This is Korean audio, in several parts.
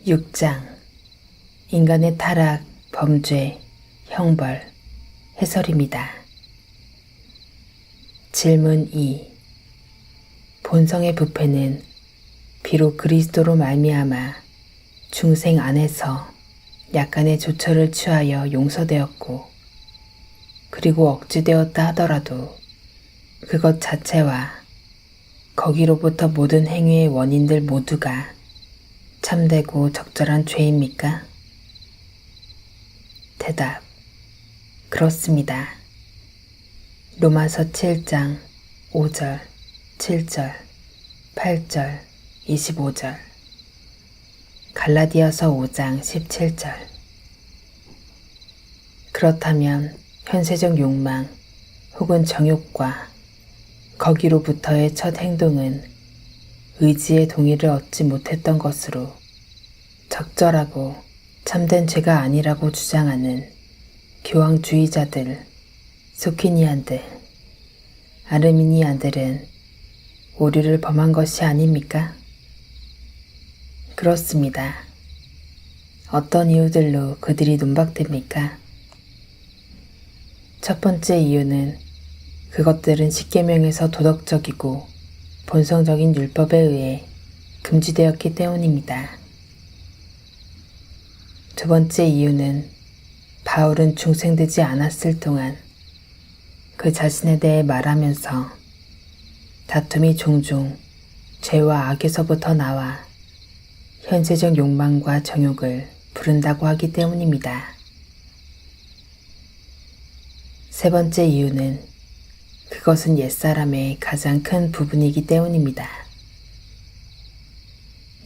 6장 인간의 타락, 범죄, 형벌, 해설입니다. 질문 2. 본성의 부패는 비록 그리스도로 말미암아 중생 안에서 약간의 조처를 취하여 용서되었고 그리고 억지되었다 하더라도 그것 자체와 거기로부터 모든 행위의 원인들 모두가 참되고 적절한 죄입니까? 대답. 그렇습니다. 로마서 7장 5절, 7절, 8절, 25절, 갈라디아서 5장 17절. 그렇다면 현세적 욕망 혹은 정욕과 거기로부터의 첫 행동은 의지의 동의를 얻지 못했던 것으로 적절하고 참된 죄가 아니라고 주장하는 교황주의자들, 소키니안들, 아르미니안들은 오류를 범한 것이 아닙니까? 그렇습니다. 어떤 이유들로 그들이 논박됩니까? 첫 번째 이유는 그것들은 십계명에서 도덕적이고 본성적인 율법에 의해 금지되었기 때문입니다. 두 번째 이유는 바울은 중생되지 않았을 동안 그 자신에 대해 말하면서 다툼이 종종 죄와 악에서부터 나와 현세적 욕망과 정욕을 부른다고 하기 때문입니다. 세 번째 이유는 그것은 옛사람의 가장 큰 부분이기 때문입니다.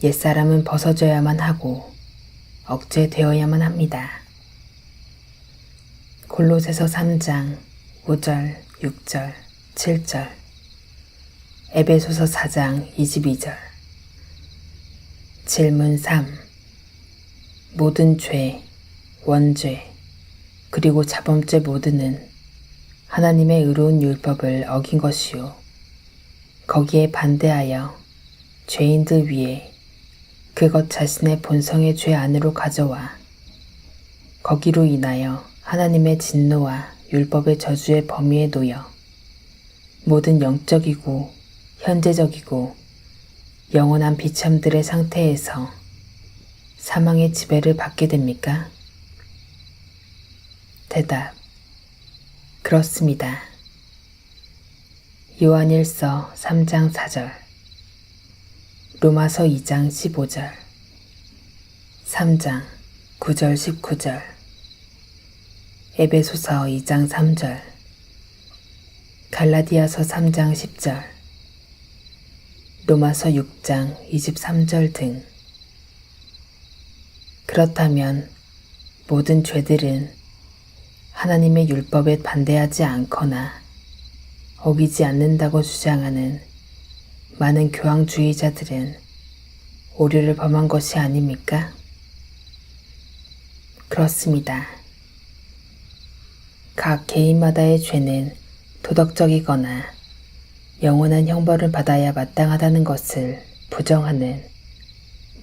옛사람은 벗어져야만 하고 억제되어야만 합니다. 골로새서 3장 5절, 6절, 7절, 에베소서 4장 22절. 질문 3. 모든 죄, 원죄, 그리고 자범죄 모두는 하나님의 의로운 율법을 어긴 것이요 거기에 반대하여 죄인들 위에 그것 자신의 본성의 죄 안으로 가져와 거기로 인하여 하나님의 진노와 율법의 저주의 범위에 놓여 모든 영적이고 현재적이고 영원한 비참들의 상태에서 사망의 지배를 받게 됩니까? 대답. 그렇습니다. 요한일서 3장 4절, 로마서 2장 15절, 3장 9절 19절, 에베소서 2장 3절, 갈라디아서 3장 10절, 로마서 6장 23절 등. 그렇다면 모든 죄들은 하나님의 율법에 반대하지 않거나 어기지 않는다고 주장하는 많은 교황주의자들은 오류를 범한 것이 아닙니까? 그렇습니다. 각 개인마다의 죄는 도덕적이거나 영원한 형벌을 받아야 마땅하다는 것을 부정하는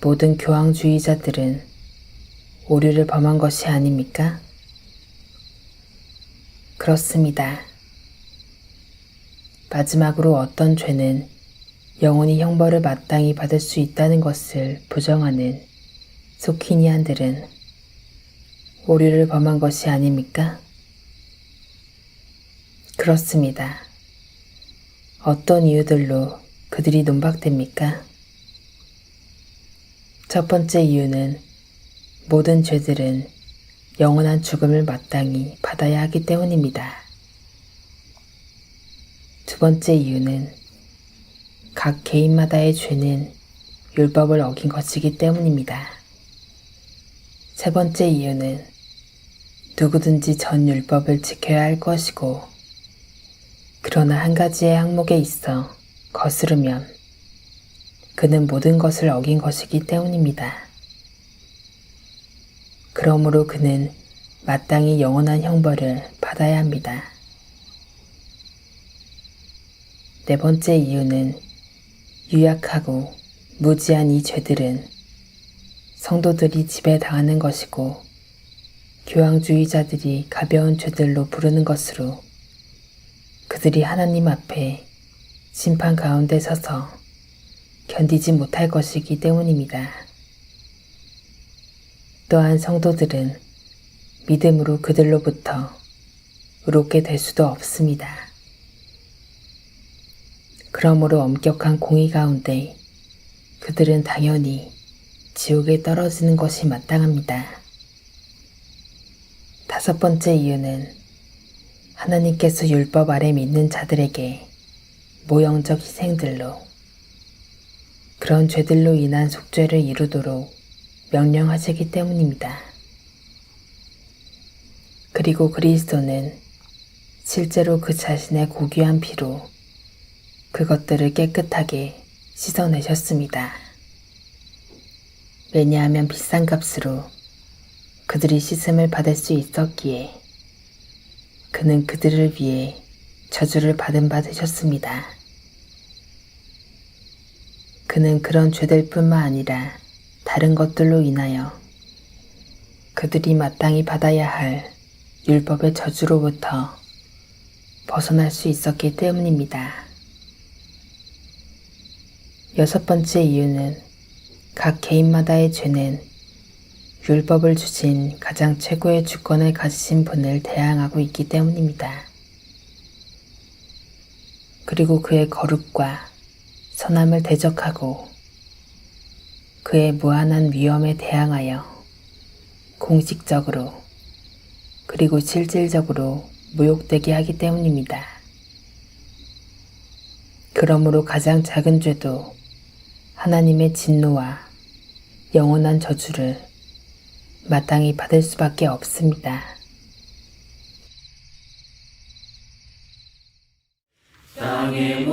모든 교황주의자들은 오류를 범한 것이 아닙니까? 그렇습니다. 마지막으로 어떤 죄는 영원히 형벌을 마땅히 받을 수 있다는 것을 부정하는 소키니안들은 오류를 범한 것이 아닙니까? 그렇습니다. 어떤 이유들로 그들이 논박됩니까? 첫 번째 이유는 모든 죄들은 영원한 죽음을 마땅히 받아야 하기 때문입니다. 두 번째 이유는 각 개인마다의 죄는 율법을 어긴 것이기 때문입니다. 세 번째 이유는 누구든지 전 율법을 지켜야 할 것이고 그러나 한 가지의 항목에 있어 거스르면 그는 모든 것을 어긴 것이기 때문입니다. 그러므로 그는 마땅히 영원한 형벌을 받아야 합니다. 네 번째 이유는 유약하고 무지한 이 죄들은 성도들이 지배당하는 것이고 교황주의자들이 가벼운 죄들로 부르는 것으로 그들이 하나님 앞에 심판 가운데 서서 견디지 못할 것이기 때문입니다. 또한 성도들은 믿음으로 그들로부터 의롭게 될 수도 없습니다. 그러므로 엄격한 공의 가운데 그들은 당연히 지옥에 떨어지는 것이 마땅합니다. 다섯 번째 이유는 하나님께서 율법 아래 믿는 자들에게 모형적 희생들로 그런 죄들로 인한 속죄를 이루도록 명령하시기 때문입니다. 그리고 그리스도는 실제로 그 자신의 고귀한 피로 그것들을 깨끗하게 씻어내셨습니다. 왜냐하면 비싼 값으로 그들이 씻음을 받을 수 있었기에 그는 그들을 위해 저주를 받은 바 되셨습니다. 그는 그런 죄들뿐만 아니라 다른 것들로 인하여 그들이 마땅히 받아야 할 율법의 저주로부터 벗어날 수 있었기 때문입니다. 여섯 번째 이유는 각 개인마다의 죄는 율법을 주신 가장 최고의 주권을 가지신 분을 대항하고 있기 때문입니다. 그리고 그의 거룩과 선함을 대적하고 그의 무한한 위엄에 대항하여 공식적으로 그리고 실질적으로 모욕되게 하기 때문입니다. 그러므로 가장 작은 죄도 하나님의 진노와 영원한 저주를 마땅히 받을 수밖에 없습니다. 땅의